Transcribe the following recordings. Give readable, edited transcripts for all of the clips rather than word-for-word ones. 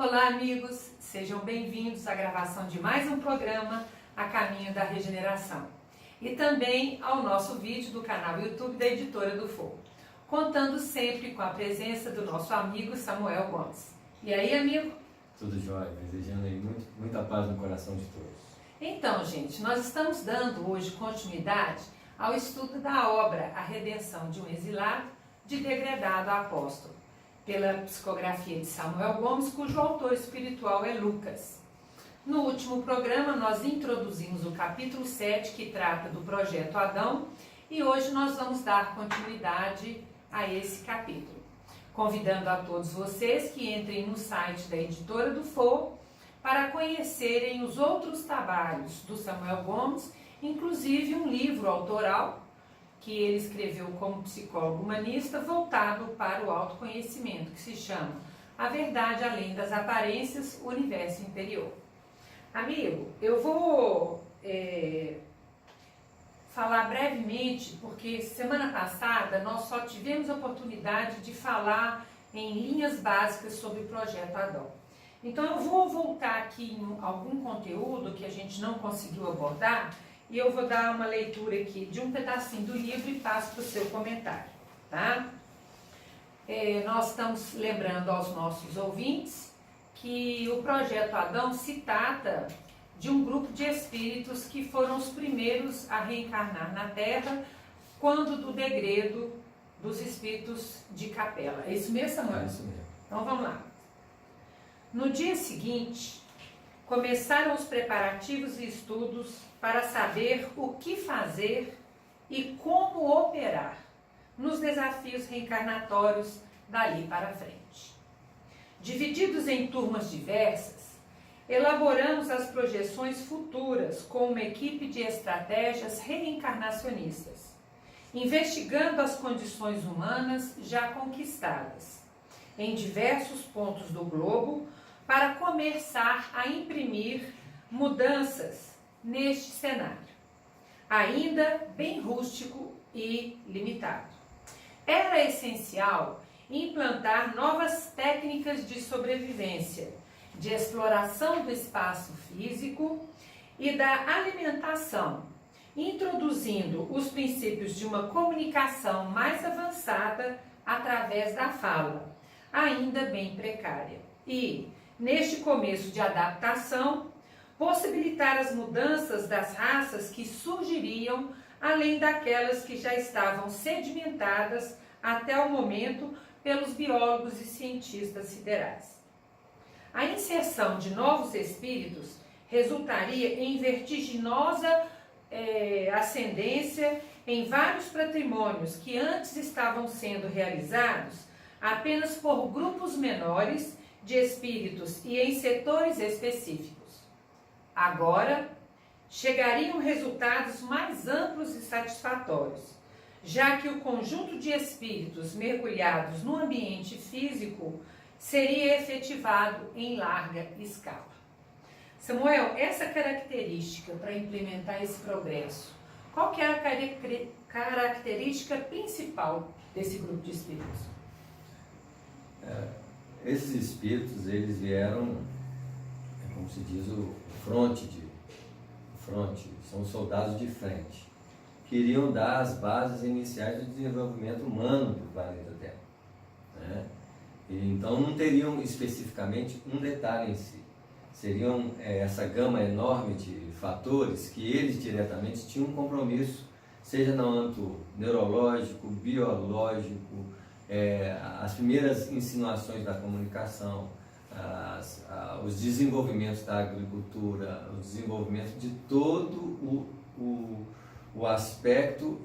Olá, amigos! Sejam bem-vindos à gravação de mais um programa A Caminho da Regeneração e também ao nosso vídeo do canal YouTube da Editora do Fogo, contando sempre com a presença do nosso amigo Samuel Gomes. E aí, amigo? Tudo jóia, desejando aí muita paz no coração de todos. Então, gente, nós estamos dando hoje continuidade ao estudo da obra A Redenção de um Exilado, de Degredado a Apóstolo, pela psicografia de Samuel Gomes, cujo autor espiritual é Lucas. No último programa, nós introduzimos o capítulo 7, que trata do projeto Adão, e hoje nós vamos dar continuidade a esse capítulo, convidando a todos vocês que entrem no site da Editora do Fogo para conhecerem os outros trabalhos do Samuel Gomes, inclusive um livro autoral que ele escreveu como psicólogo humanista voltado para o autoconhecimento, que se chama A Verdade Além das Aparências, o Universo Interior. Amigo, eu vou falar brevemente, porque semana passada nós só tivemos a oportunidade de falar em linhas básicas sobre o Projeto Adão. Então eu vou voltar aqui em algum conteúdo que a gente não conseguiu abordar, e eu vou dar uma leitura aqui de um pedacinho do livro e passo para o seu comentário, tá? Nós estamos lembrando aos nossos ouvintes que o Projeto Adão se trata de um grupo de espíritos que foram os primeiros a reencarnar na Terra quando do degredo dos espíritos de Capela. É isso mesmo, Samuel? É isso mesmo. Então vamos lá. No dia seguinte, começaram os preparativos e estudos para saber o que fazer e como operar nos desafios reencarnatórios dali para frente. Divididos em turmas diversas, elaboramos as projeções futuras com uma equipe de estratégias reencarnacionistas, investigando as condições humanas já conquistadas em diversos pontos do globo para começar a imprimir mudanças neste cenário, ainda bem rústico e limitado. Era essencial implantar novas técnicas de sobrevivência, de exploração do espaço físico e da alimentação, introduzindo os princípios de uma comunicação mais avançada através da fala, ainda bem precária. E, neste começo de adaptação, possibilitar as mudanças das raças que surgiriam, além daquelas que já estavam sedimentadas até o momento pelos biólogos e cientistas siderais. A inserção de novos espíritos resultaria em vertiginosa ascendência em vários patrimônios que antes estavam sendo realizados apenas por grupos menores de espíritos e em setores específicos. Agora, chegariam resultados mais amplos e satisfatórios, já que o conjunto de espíritos mergulhados no ambiente físico seria efetivado em larga escala. Samuel, essa característica para implementar esse progresso, qual que é a característica principal desse grupo de espíritos? Esses espíritos, eles vieram, como se diz, o fronte, são os soldados de frente. Queriam dar as bases iniciais do desenvolvimento humano do planeta Terra, né? Então não teriam especificamente um detalhe em si. Seriam essa gama enorme de fatores que eles diretamente tinham um compromisso, seja no âmbito neurológico, biológico, as primeiras insinuações da comunicação, os desenvolvimentos da agricultura, o desenvolvimento de todo o aspecto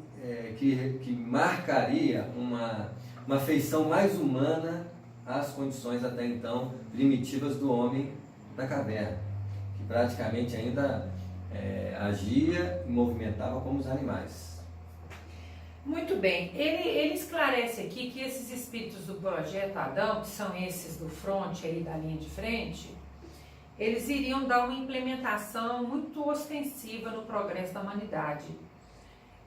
que marcaria uma feição mais humana às condições até então primitivas do homem da caverna, que praticamente ainda agia e movimentava como os animais. Muito bem, ele esclarece aqui que esses espíritos do Projeto Adão, que são esses do fronte aí da linha de frente, eles iriam dar uma implementação muito ostensiva no progresso da humanidade.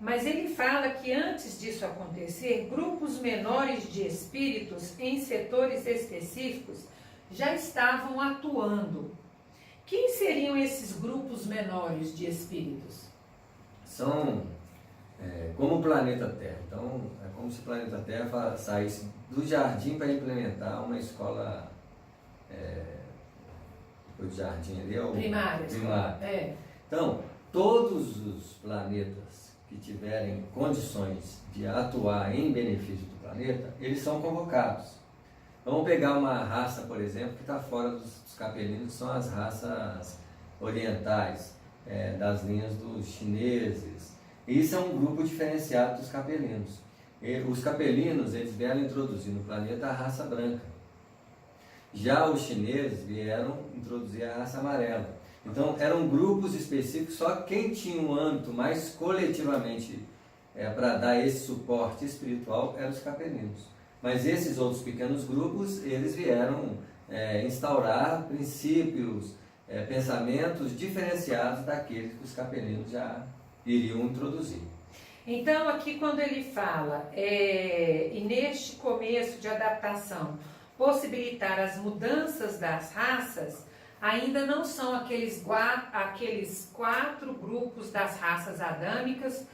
Mas ele fala que antes disso acontecer, grupos menores de espíritos em setores específicos já estavam atuando. Quem seriam esses grupos menores de espíritos? São como o planeta Terra. Então, é como se o planeta Terra saísse do jardim para implementar uma escola, o jardim ali é o primário. Então, todos os planetas que tiverem condições de atuar em benefício do planeta, eles são convocados. Vamos pegar uma raça, por exemplo, que está fora dos capelinos, que são as raças orientais, das linhas dos chineses. Isso é um grupo diferenciado dos capelinos. Os capelinos, eles vieram introduzir no planeta a raça branca. Já os chineses vieram introduzir a raça amarela. Então, eram grupos específicos, só quem tinha um âmbito mais coletivamente para dar esse suporte espiritual eram os capelinos. Mas esses outros pequenos grupos, eles vieram instaurar princípios, pensamentos diferenciados daqueles que os capelinos já iriam introduzir. Então, aqui quando ele fala, e neste começo de adaptação, possibilitar as mudanças das raças, ainda não são aqueles 4 grupos das raças adâmicas,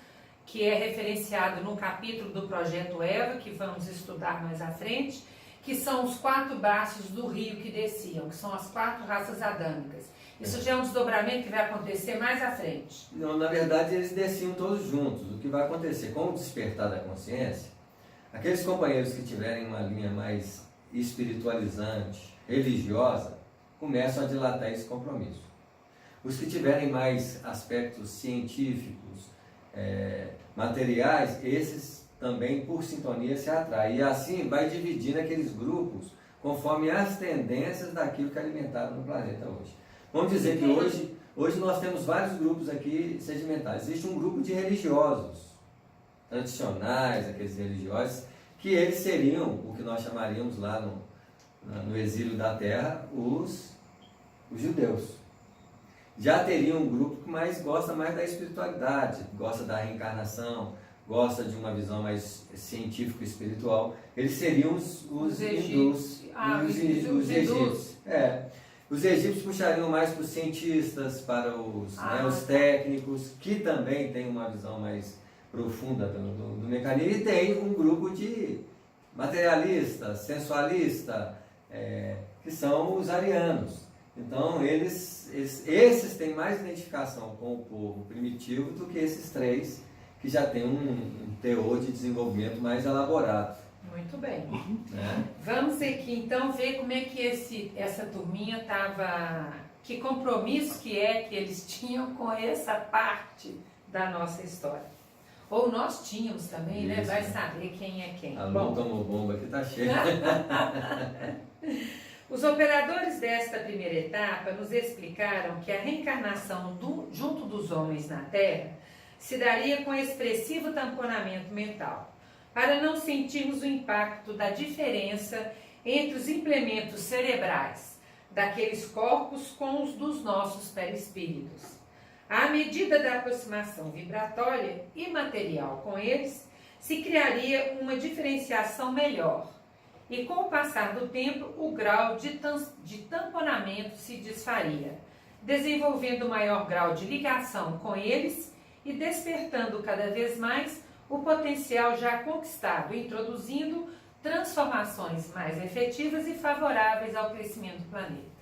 que é referenciado no capítulo do Projeto Eva, que vamos estudar mais à frente, que são os 4 braços do rio que desciam, que são as 4 raças adâmicas. Isso já é um desdobramento que vai acontecer mais à frente. Não, na verdade, eles desciam todos juntos. O que vai acontecer com o despertar da consciência, aqueles companheiros que tiverem uma linha mais espiritualizante, religiosa, começam a dilatar esse compromisso. Os que tiverem mais aspectos científicos, materiais, esses também por sintonia se atraem. E assim vai dividindo aqueles grupos conforme as tendências daquilo que alimentaram no planeta hoje. Vamos dizer que hoje nós temos vários grupos aqui sedimentares. Existe um grupo de religiosos, tradicionais, aqueles religiosos, que eles seriam o que nós chamaríamos lá no exílio da terra, os judeus. Já teria um grupo que gosta mais da espiritualidade, gosta da reencarnação, gosta de uma visão mais científica e espiritual. Eles seriam os hindus, os egípcios. Os egípcios puxariam mais para os cientistas, para os técnicos, que também têm uma visão mais profunda do mecanismo, e tem um grupo de materialistas, sensualistas, que são os arianos. Então, esses têm mais identificação com o povo primitivo do que esses 3 que já têm um teor de desenvolvimento mais elaborado. Muito bem. Vamos aqui então ver como é que essa turminha estava, que compromisso que eles tinham com essa parte da nossa história. Ou nós tínhamos também, né? Vai saber quem é quem. A Lu tomou bomba aqui, tá cheia. Os operadores desta primeira etapa nos explicaram que a reencarnação junto dos homens na Terra se daria com expressivo tamponamento mental, para não sentirmos o impacto da diferença entre os implementos cerebrais daqueles corpos com os dos nossos perispíritos. À medida da aproximação vibratória e material com eles, se criaria uma diferenciação melhor, e com o passar do tempo o grau de tamponamento se desfaria, desenvolvendo maior grau de ligação com eles e despertando cada vez mais o potencial já conquistado, introduzindo transformações mais efetivas e favoráveis ao crescimento do planeta.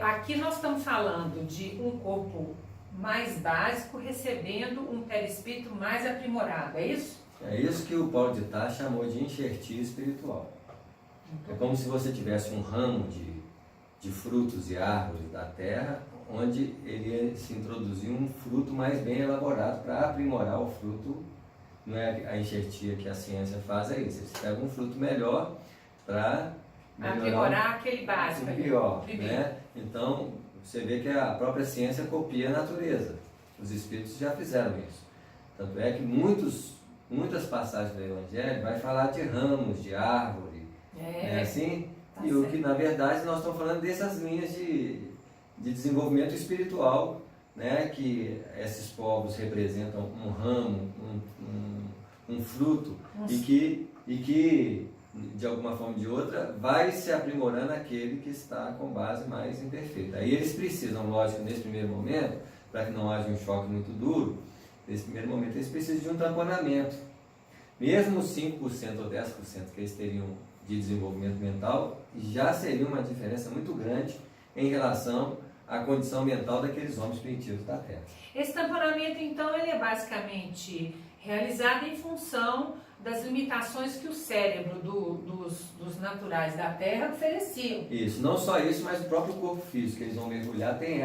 Aqui nós estamos falando de um corpo mais básico recebendo um perispírito mais aprimorado, é isso? É isso que o Paulo de Tarso chamou de enxertia espiritual. É como se você tivesse um ramo de frutos e árvores da terra, onde ele ia se introduzir um fruto mais bem elaborado para aprimorar o fruto. Não é a enxertia que a ciência faz, é isso. Eles pegam um fruto melhor para aprimorar aquele básico. Pior, né? Então, você vê que a própria ciência copia a natureza. Os espíritos já fizeram isso. Tanto é que muitas passagens do Evangelho vai falar de ramos, de árvore, né? Assim, tá e certo. O que na verdade nós estamos falando dessas linhas de desenvolvimento espiritual, né? Que esses povos representam um ramo, um fruto, e que de alguma forma ou de outra, vai se aprimorando aquele que está com base mais imperfeita. Aí eles precisam, lógico, nesse primeiro momento, para que não haja um choque muito duro, nesse primeiro momento eles precisam de um tamponamento. Mesmo 5% ou 10% que eles teriam de desenvolvimento mental, já seria uma diferença muito grande em relação à condição mental daqueles homens primitivos da Terra. Esse tamponamento, então, ele é basicamente realizado em função das limitações que o cérebro dos naturais da Terra ofereciam. Isso, não só isso, mas o próprio corpo físico que eles vão mergulhar tem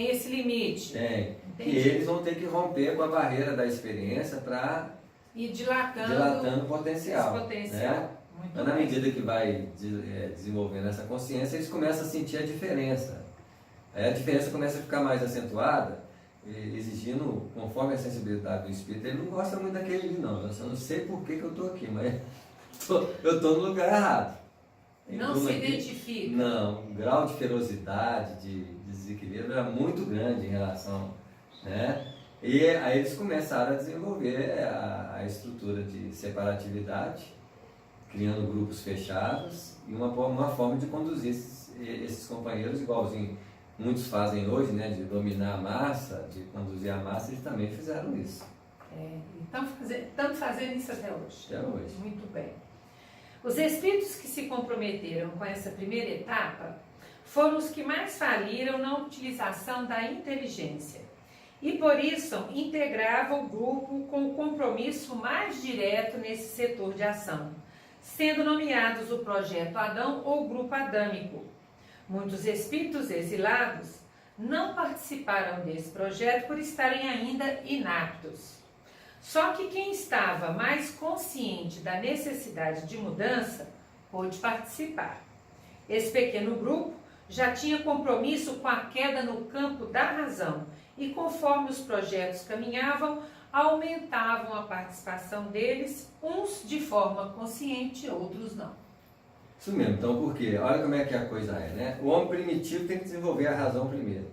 esse limite. Tem. Entendi. E eles vão ter que romper com a barreira da experiência para ir dilatando o potencial. Esse potencial. Né? Muito Então, na bem. medida que vai desenvolvendo essa consciência, eles começam a sentir a diferença. Aí a diferença começa a ficar mais acentuada, exigindo, conforme a sensibilidade do espírito. Ele não gosta muito daquele ali, não. Eu só não sei por que eu estou aqui, mas eu estou no lugar errado. Não se identifica. Não, o grau de ferocidade, de desequilíbrio era muito grande em relação, né? E aí eles começaram a desenvolver a estrutura de separatividade, criando grupos fechados e uma forma de conduzir esses companheiros, igualzinho muitos fazem hoje, né, de dominar a massa, de conduzir a massa, eles também fizeram isso. Estamos fazendo isso até hoje. Até hoje. Muito bem. Os espíritos que se comprometeram com essa primeira etapa foram os que mais faliram na utilização da inteligência e, por isso, integravam o grupo com o compromisso mais direto nesse setor de ação, sendo nomeados o Projeto Adão ou Grupo Adâmico. Muitos espíritos exilados não participaram desse projeto por estarem ainda inaptos. Só que quem estava mais consciente da necessidade de mudança pôde participar. Esse pequeno grupo já tinha compromisso com a queda no campo da razão e, conforme os projetos caminhavam, aumentavam a participação deles, uns de forma consciente, outros não. Isso mesmo, então por quê? Olha como é que a coisa é, né? O homem primitivo tem que desenvolver a razão primeiro.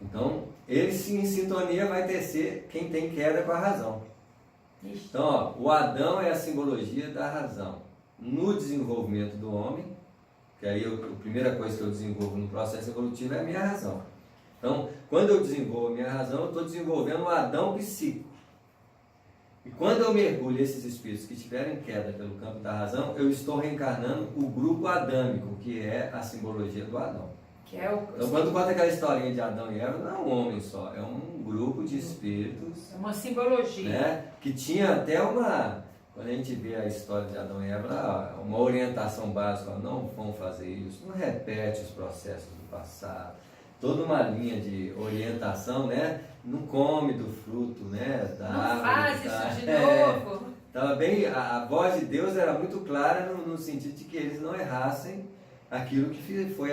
Então, ele em sintonia vai tecer quem tem queda com a razão. Então, ó, o Adão é a simbologia da razão. No desenvolvimento do homem, que aí a primeira coisa que eu desenvolvo no processo evolutivo é a minha razão. Então, quando eu desenvolvo a minha razão, eu estou desenvolvendo o Adão psíquico. E quando eu mergulho esses espíritos que tiverem queda pelo campo da razão, eu estou reencarnando o grupo adâmico, que é a simbologia do Adão. Então, quando conta aquela historinha de Adão e Eva, não é um homem só, é um grupo de espíritos. É uma simbologia. Né, que tinha até quando a gente vê a história de Adão e Eva, uma orientação básica: não vão fazer isso, não repete os processos do passado. Toda uma linha de orientação, né? Não come do fruto, né? Da não árvore, faz isso de novo. Tava bem, a voz de Deus era muito clara no sentido de que eles não errassem aquilo que foi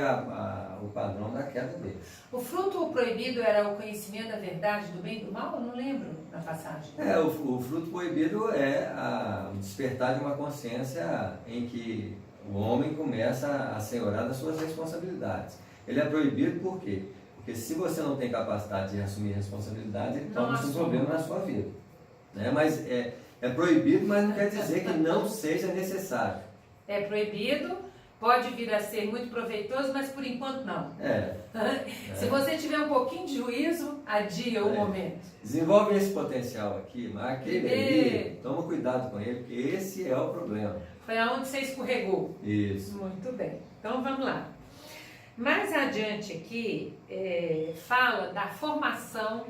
o padrão da queda deles. O fruto proibido era o conhecimento da verdade, do bem e do mal? Eu não lembro na passagem. O fruto proibido é o despertar de uma consciência em que o homem começa a senhorar das suas responsabilidades. Ele é proibido por quê? Porque se você não tem capacidade de assumir responsabilidade, ele torna-se um problema na sua vida. Né? Mas é proibido, mas não quer dizer que não seja necessário. É proibido, pode vir a ser muito proveitoso, mas por enquanto não. Se você tiver um pouquinho de juízo, adia o momento. Desenvolve esse potencial aqui, mas aquele ali, toma cuidado com ele, porque esse é o problema. Foi aonde você escorregou. Isso. Muito bem. Então vamos lá. Mais adiante aqui, fala da formação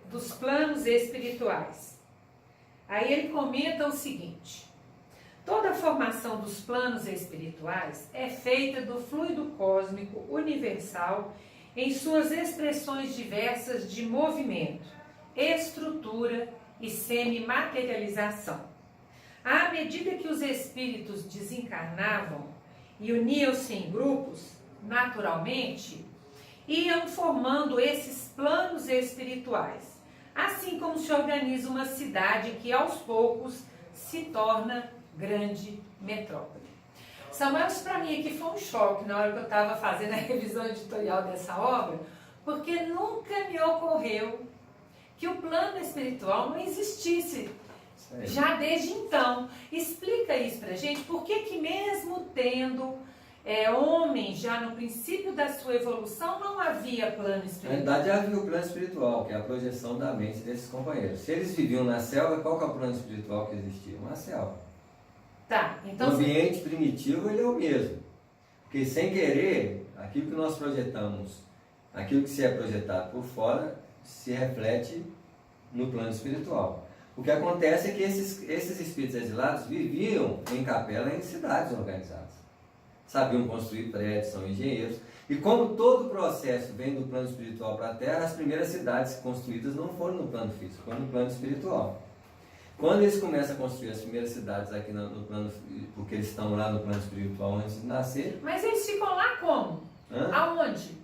dos planos espirituais. Aí ele comenta o seguinte: toda a formação dos planos espirituais é feita do fluido cósmico universal em suas expressões diversas de movimento, estrutura e semimaterialização. À medida que os espíritos desencarnavam e uniam-se em grupos, naturalmente, iam formando esses planos espirituais, assim como se organiza uma cidade que aos poucos se torna grande metrópole. Samuel, isso para mim aqui foi um choque na hora que eu estava fazendo a revisão editorial dessa obra, porque nunca me ocorreu que o plano espiritual não existisse Isso aí. Já desde então. Explica isso pra gente, por que que mesmo tendo homem já no princípio da sua evolução não havia plano Na espiritual? realidade, já havia o plano espiritual, que é a projeção da mente desses companheiros. Se eles viviam na selva, qual que é o plano espiritual que existia? Uma selva. Tá, então O ambiente primitivo ele é o mesmo. Porque sem querer, aquilo que nós projetamos, aquilo que se é projetado por fora, se reflete no plano espiritual. O que acontece é que esses espíritos exilados viviam em capela em cidades organizadas. Sabiam construir prédios, são engenheiros. E como todo o processo vem do plano espiritual para a Terra, as primeiras cidades construídas não foram no plano físico, foram no plano espiritual. Quando eles começam a construir as primeiras cidades aqui no plano, porque eles estão lá no plano espiritual antes de nascer. Mas eles ficam lá como? Aonde?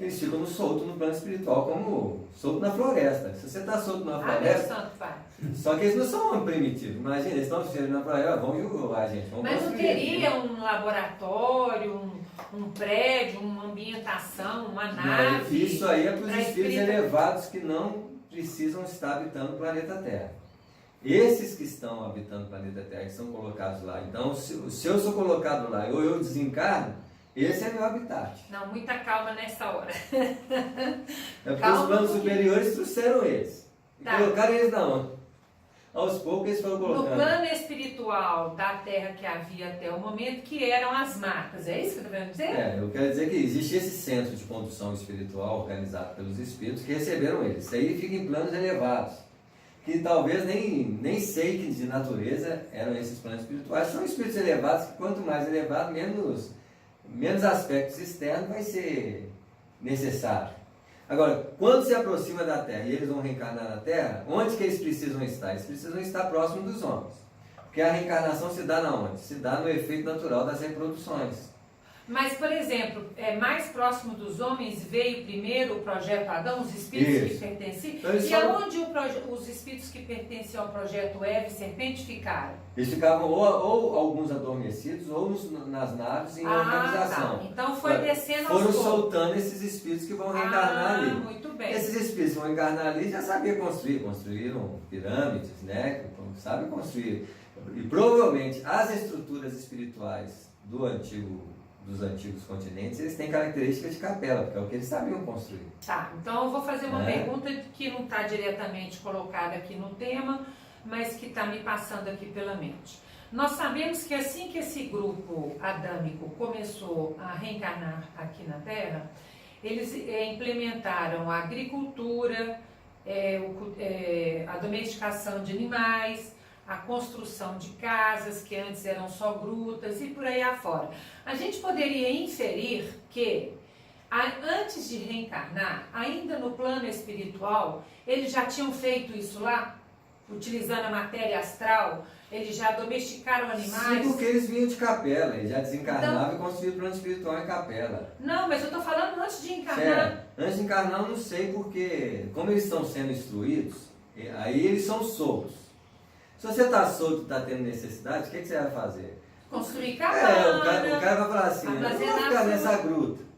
Eles ficam soltos no plano espiritual, como solto na floresta. Se você está solto na Meu floresta, santo pai. só que eles não são homens primitivos. Imagina, eles estão chegando na floresta, vamos julgar a gente. Vamos Mas não construir teria aqui. um laboratório, um prédio, uma ambientação, uma nave? Isso aí é para os pra espíritos espírita- elevados que não precisam estar habitando o planeta Terra. Esses que estão habitando o planeta Terra, que são colocados lá. Então, se eu sou colocado lá ou eu desencarno, esse é meu habitat. Não, muita calma nessa hora. É porque Calma, os planos porque- superiores trouxeram eles. E Tá. colocaram eles na onde? Aos poucos eles foram No colocando. plano espiritual da Terra que havia até o momento, que eram as marcas. É isso que eu estou querendo dizer? Eu quero dizer que existe esse centro de condução espiritual organizado pelos espíritos que receberam eles. Isso aí fica em planos elevados. Que talvez nem sei que de natureza eram esses planos espirituais. São espíritos elevados que quanto mais elevado, menos aspectos externos vai ser necessário. Agora, quando se aproxima da Terra e eles vão reencarnar na Terra, onde que eles precisam estar? Eles precisam estar próximos dos homens. Porque a reencarnação se dá na onde? Se dá no efeito natural das reproduções. Mas, por exemplo, mais próximo dos homens veio primeiro o projeto Adão, os espíritos Isso. que pertenciam. Então, eles E foram- aonde os espíritos que pertenciam ao projeto Eva e Serpente ficaram? Eles ficavam ou alguns adormecidos ou nas naves em organização. Tá. Então foi descendo aos Foram poucos. soltando esses espíritos que vão reencarnar ali. Muito bem. Esses espíritos vão encarnar ali já sabiam construir, construíram pirâmides, né? Sabem construir. E provavelmente as estruturas espirituais dos antigos continentes, eles têm características de capela, porque é o que eles sabiam construir. Tá, então eu vou fazer uma É. pergunta que não está diretamente colocada aqui no tema, mas que está me passando aqui pela mente. Nós sabemos que assim que esse grupo adâmico começou a reencarnar aqui na Terra, eles implementaram a agricultura, a domesticação de animais, a construção de casas que antes eram só grutas e por aí afora. A gente poderia inferir que antes de reencarnar, ainda no plano espiritual, eles já tinham feito isso lá, utilizando a matéria astral, eles já domesticaram animais. Sim, porque eles vinham de capela, eles já desencarnavam e construíam o plano espiritual em capela. Não, mas eu estou falando antes de encarnar. Certo. Antes de encarnar eu não sei porque, como eles estão sendo instruídos, aí eles são soltos. Se você está solto e está tendo necessidade, o que você vai fazer? Construir cabana. O cara vai falar assim, eu não vou ficar nessa gruta.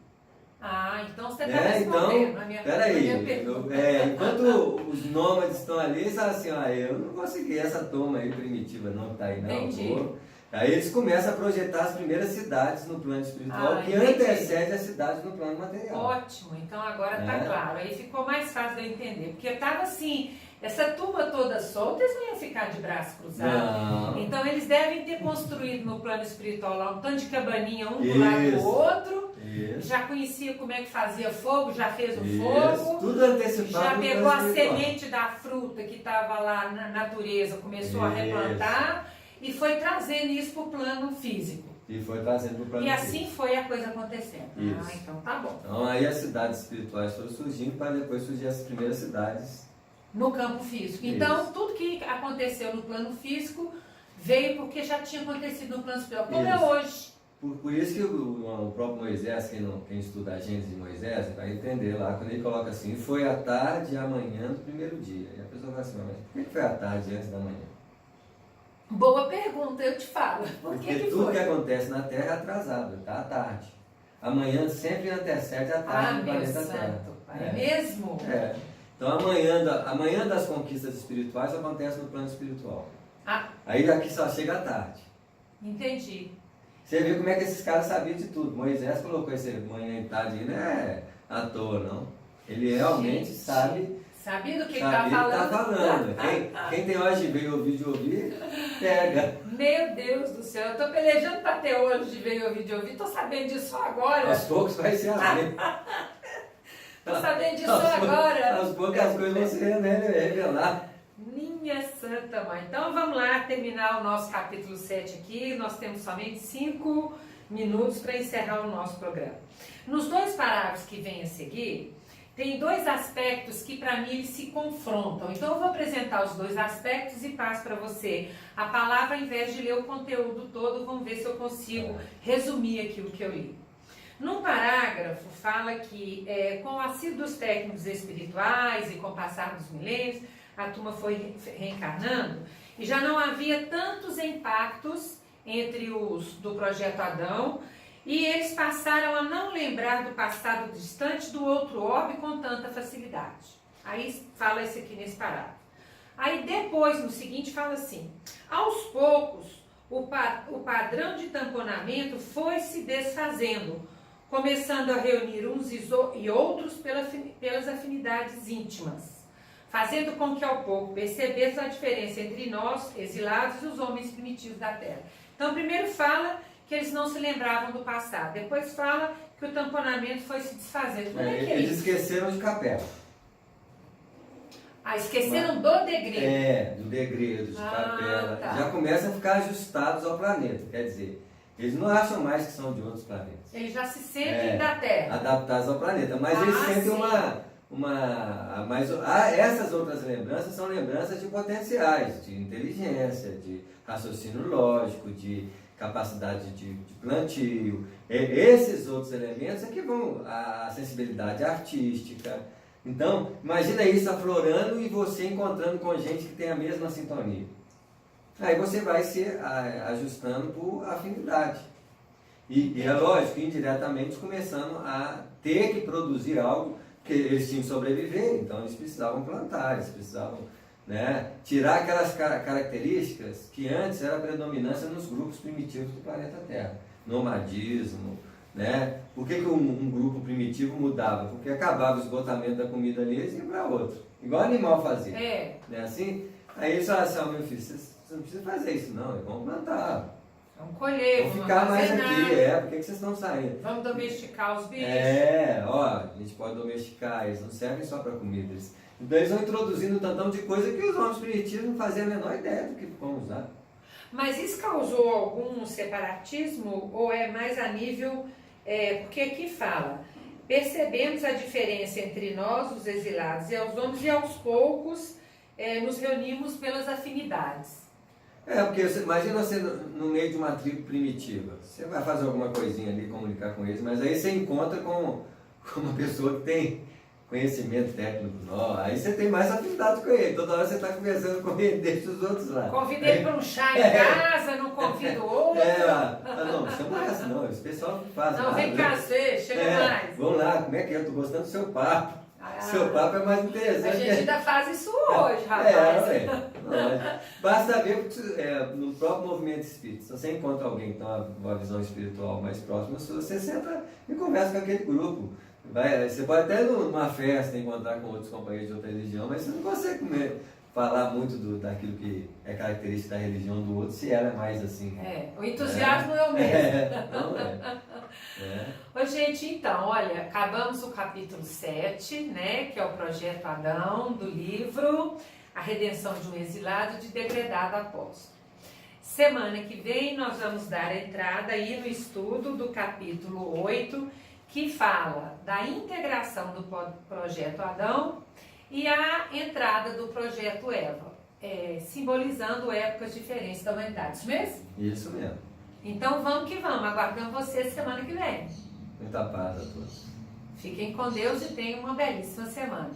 Ah, então você está respondendo a minha pergunta. Enquanto os nômades estão ali, eles falam assim, eu não vou seguir essa toma aí primitiva não, que está aí não. Entendi. Aí eles começam a projetar as primeiras cidades no plano espiritual, que antecede as cidades no plano material. Ótimo, então agora está claro. Aí ficou mais fácil de eu entender. Porque estava assim, essa turma toda solta, eles não iam ficar de braço cruzado. Não. Então eles devem ter construído no plano espiritual lá um tanto de cabaninha, um do lado do outro. Isso. Já conhecia como é que fazia fogo, já fez o fogo. Tudo antecipado. Já no pegou plano a espiritual. semente da fruta que estava lá na natureza, começou a Isso. replantar e foi trazendo isso para o plano físico. E foi trazendo para o plano E físico. assim foi a coisa acontecendo. Isso. Então tá bom. Então aí as cidades espirituais foram surgindo para depois surgir as primeiras cidades. No campo físico. Isso. Então, tudo que aconteceu no plano físico veio porque já tinha acontecido no plano espiritual. Como é Isso. hoje. Por isso que o próprio Moisés, quem estuda a Gênesis de Moisés, vai entender lá, quando ele coloca assim, foi à tarde e amanhã do primeiro dia. E a pessoa vai assim, mas por que foi à tarde antes da manhã? Boa pergunta, eu te falo. Por Porque que tudo foi? que acontece na Terra é atrasado, está à tarde. Amanhã sempre antecede a tarde no meu planeta Terra. santo pai. Mesmo? Então amanhã das conquistas espirituais acontece no plano espiritual. Ah, Aí aqui só chega à tarde. entendi. Você vê como é que esses caras sabiam de tudo. Moisés colocou esse manhã e tarde aí, não é à toa, não. Ele realmente Gente, sabe. Sabia do que ele Sabe, tá ele tá falando? falando. Quem tem olhos de ver e ouvido de ouvir, pega. Meu Deus do céu, eu tô pelejando pra ter olhos de ver e ouvir de ouvir. Tô sabendo disso só agora. Aos poucos vai ser assim. Tô sabendo disso só agora. Aos poucos as coisas vão se revelar. Minha Santa Mãe. Então vamos lá terminar o nosso capítulo 7 aqui. Nós temos somente 5 minutos para encerrar o nosso programa. Nos 2 parágrafos que vêm a seguir, tem 2 aspectos que para mim eles se confrontam. Então eu vou apresentar os 2 aspectos e passo para você a palavra ao invés de ler o conteúdo todo. Vamos ver se eu consigo resumir aquilo que eu li. Num parágrafo fala que com o auxílio dos técnicos espirituais e com o passar dos milênios, a turma foi reencarnando e já não havia tantos impactos entre os do projeto Adão e eles passaram a não lembrar do passado distante do outro orbe com tanta facilidade. Aí fala isso aqui nesse parágrafo. Aí depois, no seguinte, fala assim: aos poucos, o padrão de tamponamento foi se desfazendo, começando a reunir uns e outros pelas afinidades íntimas, fazendo com que ao pouco percebesse a diferença entre nós, exilados, e os homens primitivos da Terra. Então, primeiro fala que eles não se lembravam do passado, depois fala que o tamponamento foi se desfazendo. Como é que é Eles isso? esqueceram de capela. Ah, esqueceram do degredo. Do degredo, de capela. Tá. Já começam a ficar ajustados ao planeta. Quer dizer, eles não acham mais que são de outros planetas. Eles já se sentem da Terra. Adaptados ao planeta. Mas eles sentem sim. essas outras lembranças são lembranças de potenciais, de inteligência, de raciocínio lógico, de capacidade de plantio. Esses outros elementos é que vão, a sensibilidade artística. Então, imagina isso aflorando e você encontrando com gente que tem a mesma sintonia. Aí você vai se ajustando por afinidade. E é lógico, indiretamente começando a ter que produzir algo, que eles tinham que sobreviver, então eles precisavam plantar, eles precisavam tirar aquelas características que antes era a predominância nos grupos primitivos do planeta Terra. Nomadismo, Por que um grupo primitivo mudava? Porque acabava o esgotamento da comida ali e eles iam para outro. Igual animal fazia. Não é assim? Aí eles falaram assim: meu filho, você não precisa fazer isso não, vamos plantar. Vamos colher, vamos ficar mais aqui, por que vocês estão saindo? Vamos domesticar os bichos. A gente pode domesticar, eles não servem só para comida. Então eles vão introduzindo um tantão de coisa que os homens primitivos não faziam a menor ideia do que vão usar. Mas isso causou algum separatismo ou é mais a nível, porque aqui fala, percebemos a diferença entre nós, os exilados, e aos homens, e aos poucos nos reunimos pelas afinidades. Porque imagina você no meio de uma tribo primitiva, você vai fazer alguma coisinha ali, comunicar com eles, mas aí você encontra com uma pessoa que tem conhecimento técnico, aí você tem mais afinidade com ele, toda hora você está conversando com ele, deixa os outros lá. Convida ele para um chá em casa, não convida o outro. Não chama essa não, esse pessoal faz. Não, vem cá, chega mais. Vamos lá, como é que é? Eu tô gostando do seu papo. Seu papo é mais interessante. A gente ainda faz isso hoje, rapaz. Basta ver no próprio movimento espírita. Se você encontra alguém que tem uma visão espiritual mais próxima, você senta e conversa com aquele grupo. Você pode até numa festa encontrar com outros companheiros de outra religião, mas você não consegue falar muito daquilo que é característica da religião do outro, se ela é mais assim. O entusiasmo é o mesmo. Não Oi, gente, então, olha, acabamos o capítulo 7, que é o projeto Adão, do livro A Redenção de um Exilado de Degradado Apóstolo. Semana que vem nós vamos dar entrada aí no estudo do capítulo 8, que fala da integração do projeto Adão e a entrada do projeto Eva, simbolizando épocas diferentes da humanidade. Isso mesmo? Isso mesmo. Então vamos que vamos, aguardando vocês semana que vem. Muita paz a todos. Fiquem com Deus e tenham uma belíssima semana.